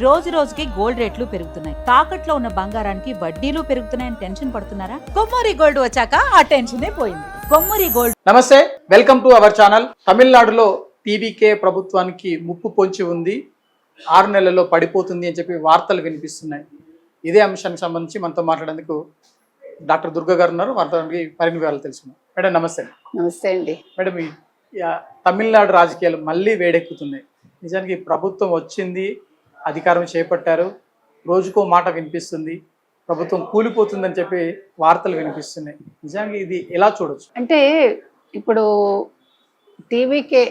రోజు రోజుకి గోల్డ్ రేట్లు పెరుగుతున్నాయి. తాకట్లో ఉన్న బంగారానికి వడ్డీలు పెరుగుతున్నాయని టెన్షన్ పడుతున్నారా? కొమ్మూరి గోల్డ్ వచ్చాక ఆ టెన్షనే పోయింది. కొమ్మూరి గోల్డ్. నమస్తే, వెల్కమ్ టు అవర్ ఛానల్. తమిళనాడులో టీవీకే ప్రభుత్వానికి ముప్పు పొంచి ఉంది, 6 నెలల్లో పడిపోతుంది అని చెప్పి వార్తలు వినిపిస్తున్నాయి. ఇదే అంశానికి సంబంధించి మనతో మాట్లాడేందుకు డాక్టర్ దుర్గా గారు ఉన్నారు. వారితో మరిన్ని వివరాలు తెలుసుకున్నాం. మేడం నమస్తే. నమస్తే అండి. మేడం, ఈ తమిళనాడు రాజకీయాలు మళ్ళీ వేడెక్కుతున్నాయి. నిజానికి ప్రభుత్వం వచ్చింది, అధికారం చేపట్టారు, రోజుకో మాట వినిపిస్తుంది, ప్రభుత్వం కూలిపోతుందని చెప్పి వార్తలు వినిపిస్తున్నాయి. నిజానికి ఇది ఎలా చూడొచ్చు? అంటే ఇప్పుడు టీవీకే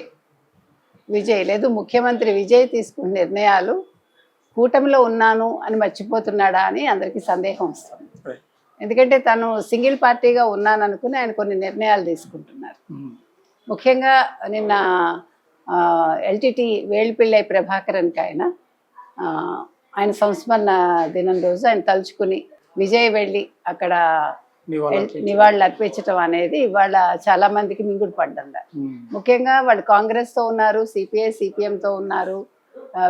విజయ్ లేదు ముఖ్యమంత్రి విజయ్ తీసుకున్న నిర్ణయాలు కూటమిలో ఉన్నాను అని మర్చిపోతున్నాడా అని అందరికీ సందేహం వస్తుంది. ఎందుకంటే తను సింగిల్ పార్టీగా ఉన్నాను అనుకుని ఆయన కొన్ని నిర్ణయాలు తీసుకుంటున్నారు. ముఖ్యంగా నిన్న ఎల్టీటీ వేలుపిళ్ళై ప్రభాకరన్కి ఆయన సంస్మరణ దినం రోజు ఆయన తలుచుకుని విజయ్ వెళ్ళి అక్కడ నివాళులు అర్పించడం అనేది ఇవాళ చాలా మందికి మింగుడు పడ్డారు. ముఖ్యంగా వాళ్ళు కాంగ్రెస్తో ఉన్నారు, సిపిఐ సిపిఎంతో ఉన్నారు,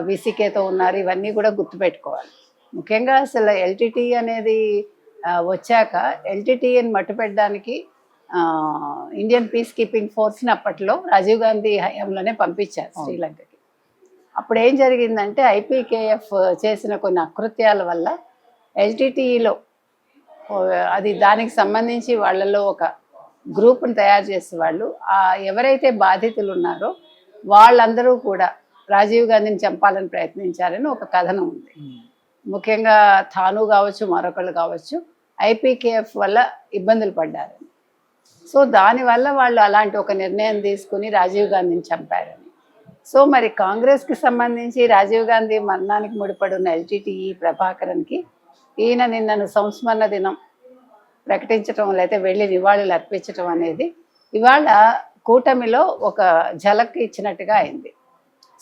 విసికేతో ఉన్నారు. ఇవన్నీ కూడా గుర్తుపెట్టుకోవాలి. ముఖ్యంగా అసలు ఎల్టీటీ అనేది వచ్చాక ఎల్టీటీని మట్టుపెట్టడానికి ఇండియన్ పీస్ కీపింగ్ ఫోర్స్ని అప్పట్లో రాజీవ్ గాంధీ హయాంలోనే పంపించారు శ్రీలంకకి. అప్పుడు ఏం జరిగిందంటే ఐపీకేఎఫ్ చేసిన కొన్ని అకృత్యాల వల్ల ఎల్టీటీఈలో అది దానికి సంబంధించి వాళ్ళలో ఒక గ్రూప్ని తయారు చేసే వాళ్ళు ఎవరైతే బాధితులు ఉన్నారో వాళ్ళందరూ కూడా రాజీవ్ గాంధీని చంపాలని ప్రయత్నించారని ఒక కథనం ఉంది. ముఖ్యంగా థాను కావచ్చు, మరొకళ్ళు కావచ్చు, ఐపీకేఎఫ్ వల్ల ఇబ్బందులు పడ్డారని. సో దానివల్ల వాళ్ళు అలాంటి ఒక నిర్ణయం తీసుకుని రాజీవ్ గాంధీని చంపారని. సో మరి కాంగ్రెస్కి సంబంధించి రాజీవ్ గాంధీ మరణానికి ముడిపడున్న ఎల్టీటీఈ ప్రభాకరన్కి ఈయన నిన్నను సంస్మరణ దినం ప్రకటించడం లేకపోతే వెళ్ళి నివాళులు అర్పించడం అనేది ఇవాళ కూటమిలో ఒక ఝలక్ ఇచ్చినట్టుగా అయింది.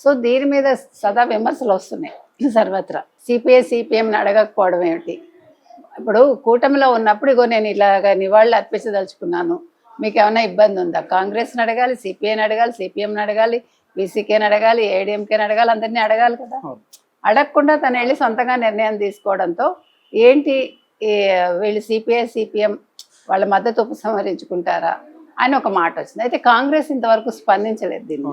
సో దీని మీద సదా విమర్శలు వస్తున్నాయి సర్వత్రా. సిపిఐ సిపిఎంని అడగకపోవడం ఏమిటి? ఇప్పుడు కూటమిలో ఉన్నప్పుడు ఇగో నేను ఇలాగ నివాళులు అర్పించదలుచుకున్నాను, మీకు ఏమైనా ఇబ్బంది ఉందా? కాంగ్రెస్ని అడగాలి, సిపిఐని అడగాలి, సిపిఎంని అడగాలి, బీసీకేని అడగాలి, ఏడీఎంకేని అడగాలి, అందరినీ అడగాలి కదా. అడగకుండా తను వెళ్ళి సొంతంగా నిర్ణయం తీసుకోవడంతో ఏంటి వీళ్ళు సిపిఐ సిపిఎం వాళ్ళ మద్దతు ఉపసంహరించుకుంటారా అని ఒక మాట వచ్చింది. అయితే కాంగ్రెస్ ఇంతవరకు స్పందించలేదు దీన్ని.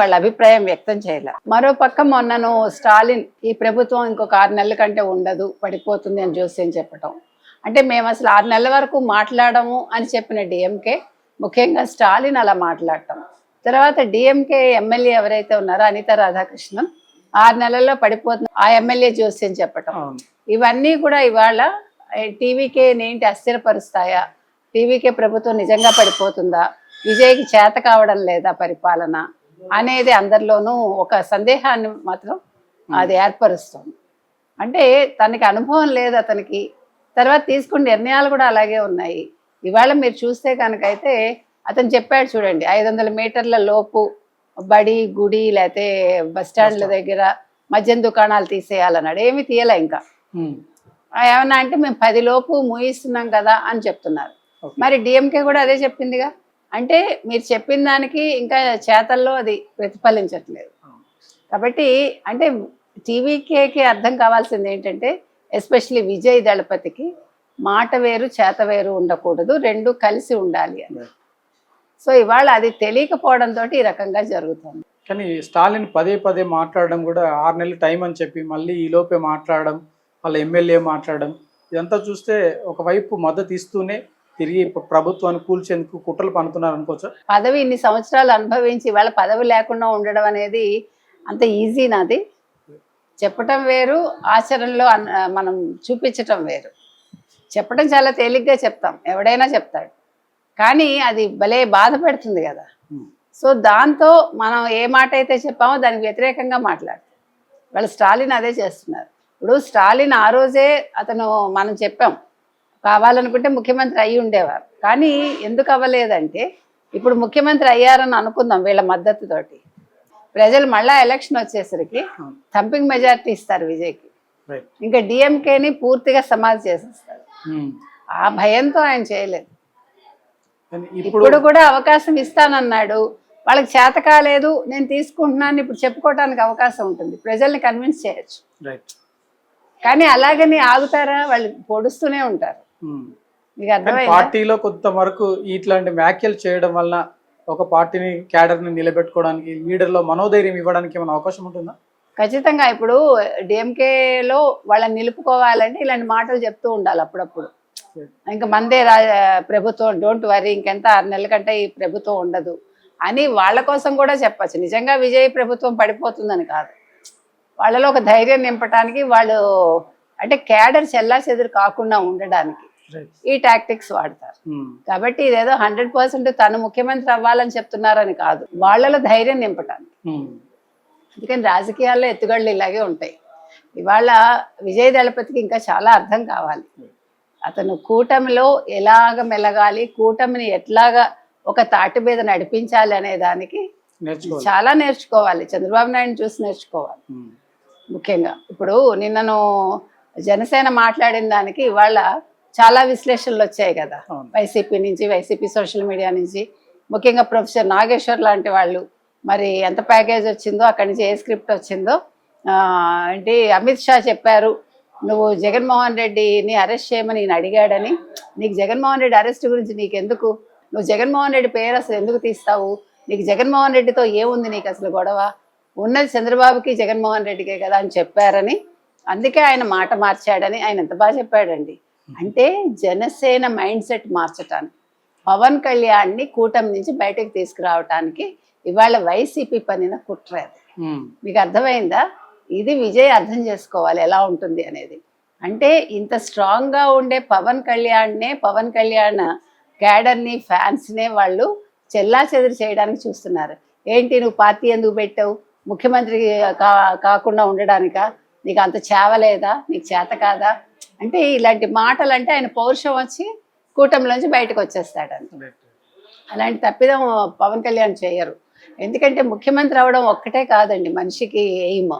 వాళ్ళ అభిప్రాయం వ్యక్తం చేయలే. మరో పక్క మొన్నను స్టాలిన్ ఈ ప్రభుత్వం ఇంకొక 6 నెలల కంటే ఉండదు, పడిపోతుంది అని జోస్యం చెప్పటం. అంటే మేము అసలు 6 నెలల వరకు మాట్లాడము అని చెప్పిన డిఎంకే, ముఖ్యంగా స్టాలిన్ అలా మాట్లాడటం. తర్వాత డిఎంకే ఎమ్మెల్యే ఎవరైతే ఉన్నారో అనితా రాధాకృష్ణన్ 6 నెలల్లో పడిపోతుంది ఆ ఎమ్మెల్యే జోస్యం చెప్పటం. ఇవన్నీ కూడా ఇవాళ టీవీకే ఏంటి అస్థిరపరుస్తాయా? టీవీకే ప్రభుత్వం నిజంగా పడిపోతుందా? విజయ్కి చేత కావడం లేదా పరిపాలన అనేది అందరిలోనూ ఒక సందేహాన్ని మాత్రం అది ఏర్పరుస్తుంది. అంటే తనకి అనుభవం లేదు అతనికి. తర్వాత తీసుకున్న నిర్ణయాలు కూడా అలాగే ఉన్నాయి. ఇవాళ మీరు చూస్తే కనుకైతే అతను చెప్పాడు చూడండి, 500 మీటర్ల లోపు బడి గుడి లేకపోతే బస్టాండ్ల దగ్గర మద్యం దుకాణాలు తీసేయాలన్నాడు. ఏమి తీయలే ఇంకా. ఏమన్నా అంటే మేము 10 లోపు మూయిస్తున్నాం కదా అని చెప్తున్నారు. మరి డిఎంకే కూడా అదే చెప్పిందిగా. అంటే మీరు చెప్పిన దానికి ఇంకా చేతల్లో అది ప్రతిఫలించట్లేదు. కాబట్టి అంటే టీవీకేకి అర్థం కావాల్సింది ఏంటంటే ఎస్పెషలీ విజయ్ దళపతికి మాట వేరు చేత వేరు ఉండకూడదు, రెండు కలిసి ఉండాలి అని. సో ఇవాళ అది తెలియకపోవడంతో ఈ రకంగా జరుగుతుంది. కానీ స్టాలిన్ పదే మాట్లాడడం కూడా 6 నెలలు టైం అని చెప్పి మళ్ళీ ఈలోపే మాట్లాడడం, వాళ్ళ ఎమ్మెల్యే మాట్లాడడం, ఇదంతా చూస్తే ఒకవైపు మద్దతు ఇస్తూనే తిరిగి ప్రభుత్వాన్ని కూల్చేందుకు కుట్రలు పన్నుతున్నారు అనుకోవచ్చు. పదవి ఇన్ని సంవత్సరాలు అనుభవించి వాళ్ళ పదవి లేకుండా ఉండడం అనేది అంత ఈజీ నాది. చెప్పటం వేరు, ఆచరణలో మనం చూపించటం వేరు. చెప్పడం చాలా తేలిగ్గా చెప్తాం, ఎవడైనా చెప్తాడు. కానీ అది భలే బాధ పెడుతుంది కదా. సో దాంతో మనం ఏ మాట అయితే చెప్పామో దానికి వ్యతిరేకంగా మాట్లాడతాం. వాళ్ళు స్టాలిన్ అదే చేస్తున్నారు. ఇప్పుడు స్టాలిన్ ఆ రోజే మనం చెప్పాం కావాలనుకుంటే ముఖ్యమంత్రి అయ్యి ఉండేవారు. కానీ ఎందుకు అవ్వలేదంటే ఇప్పుడు ముఖ్యమంత్రి అయ్యారని అనుకుందాం వీళ్ళ మద్దతుతోటి, ప్రజలు మళ్ళా ఎలక్షన్ వచ్చేసరికి థంపింగ్ మెజారిటీ ఇస్తారు విజయ్కి. ఇంకా డిఎంకేని పూర్తిగా సమాధి చేసేస్తారు. ఆ భయంతో ఆయన చేయలేదు. ఇప్పుడు కూడా అవకాశం ఇస్తానన్నాడు. వాళ్ళకి చేత కాలేదు, నేను తీసుకుంటున్నాను ఇప్పుడు చెప్పుకోవడానికి అవకాశం ఉంటుంది, ప్రజల్ని కన్విన్స్ చేయొచ్చు. రైట్. కానీ అలాగని ఆగుతారా? వాళ్ళు పొడుస్తూనే ఉంటారు. మీకు అర్థమైందా? పార్టీలో కొంతవరకు ఇట్లాంటి వ్యాఖ్యలు చేయడం వల్ల ఒక పార్టీని క్యాడర్ని నిలబెట్టుకోవడానికి, లీడర్లో మనోధైర్యం ఇవ్వడానికి ఏమైనా అవకాశం ఉంటుందా? ఖచ్చితంగా. ఇప్పుడు డిఎంకేలో వాళ్ళని నిలుపుకోవాలంటే ఇలాంటి మాటలు చెప్తూ ఉండాలి అప్పుడప్పుడు. ఇంకా మందే ప్రభుత్వం, డోంట్ వరీ, ఇంకెంత 6 నెలల కంటే ఈ ప్రభుత్వం ఉండదు అని వాళ్ళ కోసం కూడా చెప్పచ్చు. నిజంగా విజయ్ ప్రభుత్వం పడిపోతుందని కాదు, వాళ్ళలో ఒక ధైర్యం నింపడానికి, వాళ్ళు అంటే క్యాడర్ చెల్లా చెదురు కాకుండా ఉండడానికి ఈ టాక్టిక్స్ వాడతారు. కాబట్టి ఇదేదో 100% తను ముఖ్యమంత్రి అవ్వాలని చెప్తున్నారని కాదు, వాళ్ళలో ధైర్యం నింపటానికి. అందుకని రాజకీయాల్లో ఎత్తుగడలు ఇలాగే ఉంటాయి. ఇవాళ విజయ్ దళపతికి ఇంకా చాలా అర్థం కావాలి. అతను కూటమిలో ఎలాగ మెలగాలి, కూటమిని ఎట్లాగా ఒక తాటి మీద నడిపించాలి అనే దానికి చాలా నేర్చుకోవాలి. చంద్రబాబు నాయుడు చూసి నేర్చుకోవాలి. ముఖ్యంగా ఇప్పుడు నిన్నను జనసేన మాట్లాడిన దానికి ఇవాళ చాలా విశ్లేషణలు వచ్చాయి కదా, వైసీపీ నుంచి, వైసీపీ సోషల్ మీడియా నుంచి, ముఖ్యంగా ప్రొఫెసర్ నాగేశ్వర్ లాంటి వాళ్ళు. మరి ఎంత ప్యాకేజ్ వచ్చిందో, అక్కడి నుంచి ఏ స్క్రిప్ట్ వచ్చిందో, అంటే అమిత్ షా చెప్పారు నువ్వు జగన్మోహన్ రెడ్డిని అరెస్ట్ చేయమని నేను అడిగాడని, నీకు జగన్మోహన్ రెడ్డి అరెస్ట్ గురించి నీకెందుకు, నువ్వు జగన్మోహన్ రెడ్డి పేరు అసలు ఎందుకు తీస్తావు, నీకు జగన్మోహన్ రెడ్డితో ఏముంది నీకు అసలు గొడవ, ఉన్నది చంద్రబాబుకి జగన్మోహన్ రెడ్డికే కదా అని చెప్పారని, అందుకే ఆయన మాట మార్చాడని ఆయన ఎంత బాగా చెప్పాడండి. అంటే జనసేన మైండ్ సెట్ మార్చటానికి, పవన్ కళ్యాణ్ని కూటమి నుంచి బయటకు తీసుకురావటానికి ఇవాళ వైసీపీ పనిన కుట్ర. మీకు అర్థమైందా? ఇది విజయ్ అర్థం చేసుకోవాలి ఎలా ఉంటుంది అనేది. అంటే ఇంత స్ట్రాంగ్గా ఉండే పవన్ కళ్యాణ్ క్యాడర్ని, ఫ్యాన్స్నే వాళ్ళు చెల్లా చెదురు చేయడానికి చూస్తున్నారు. ఏంటి నువ్వు పార్టీ ఎందుకు పెట్టావు, ముఖ్యమంత్రి కాకుండా ఉండడానికా, నీకు అంత చేవలేదా, నీకు చేత కాదా అంటే ఇలాంటి మాటలు అంటే ఆయన పౌరుషం వచ్చి కూటమిలోంచి బయటకు వచ్చేస్తాడంట. అలాంటి తప్పిదం పవన్ కళ్యాణ్ చేయరు. ఎందుకంటే ముఖ్యమంత్రి అవడం ఒక్కటే కాదండి మనిషికి ఎయిమ్,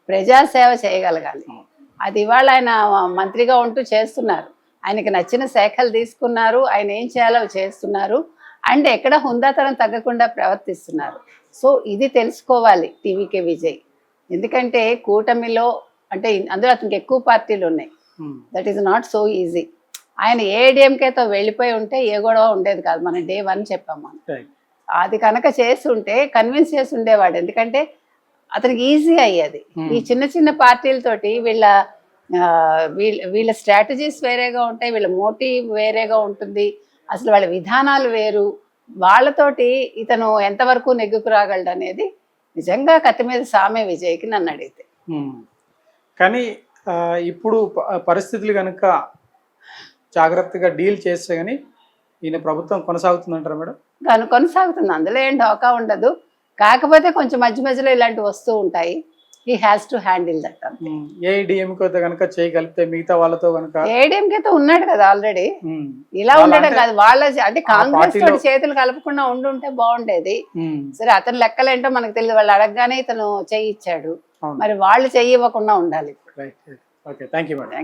ప్రజాసేవ చేయగలగాలి. అది ఇవాళ ఆయన మంత్రిగా ఉంటూ చేస్తున్నారు. ఆయనకి నచ్చిన శాఖలు తీసుకున్నారు, ఆయన ఏం చేయాలో చేస్తున్నారు, అండ్ ఎక్కడ హుందాతనం తగ్గకుండా ప్రవర్తిస్తున్నారు. సో ఇది తెలుసుకోవాలి టీవీకే విజయ్. ఎందుకంటే కూటమిలో అంటే అందులో అతనికి ఎక్కువ పార్టీలు ఉన్నాయి. That is not so easy. ఆయన ఏడీఎంకేతో వెళ్ళిపోయి ఉంటే ఏ గొడవ ఉండేది కాదు. మనం Day 1 చెప్పాం మనం. అది కనుక చేస్తుంటే కన్విన్స్ చేసి ఉండేవాడు. ఎందుకంటే అతనికి ఈజీ అయ్యేది. ఈ చిన్న చిన్న పార్టీలతోటి వీళ్ళ స్ట్రాటజీస్ వేరేగా ఉంటాయి, వీళ్ళ మోటివ్ వేరేగా ఉంటుంది, అసలు వాళ్ళ విధానాలు వేరు. వాళ్ళతోటి ఇతను ఎంతవరకు నెగ్గుకు రాగలడు అనేది నిజంగా కత్తి మీద సామే విజయ్కి నన్ను అడిగితే. కానీ ఇప్పుడు పరిస్థితులు కనుక జాగ్రత్తగా డీల్ చేస్తే కానీ ఈయన ప్రభుత్వం కొనసాగుతుందంటారా మేడం? కొనసాగుతుంది, అందులో ఏం ఢోకా ఉండదు. కాకపోతే కొంచెం మధ్య మధ్యలో ఇలాంటివి వస్తూ ఉంటాయి. He has to handle that. ఏడీఎంకేతో కనుక చేయగలిగితే మిగతా వాళ్ళతో కనుక, ఏడీఎంకేతో ఉన్నాడు కదా ఆల్రెడీ, ఇలా ఉండడం కాదు వాళ్ళ అంటే కాంగ్రెస్ తోటి చేతులు కలపకుండా ఉండుంటే బాగుండేది. సరే అతను లెక్కలేంటో మనకు తెలియదు, వాళ్ళు అడగగానే ఇతను చెయ్యి ఇచ్చాడు, మరి వాళ్ళు చెయ్యి ఇవ్వకుండా ఉండాలి. Okay, thank you madam.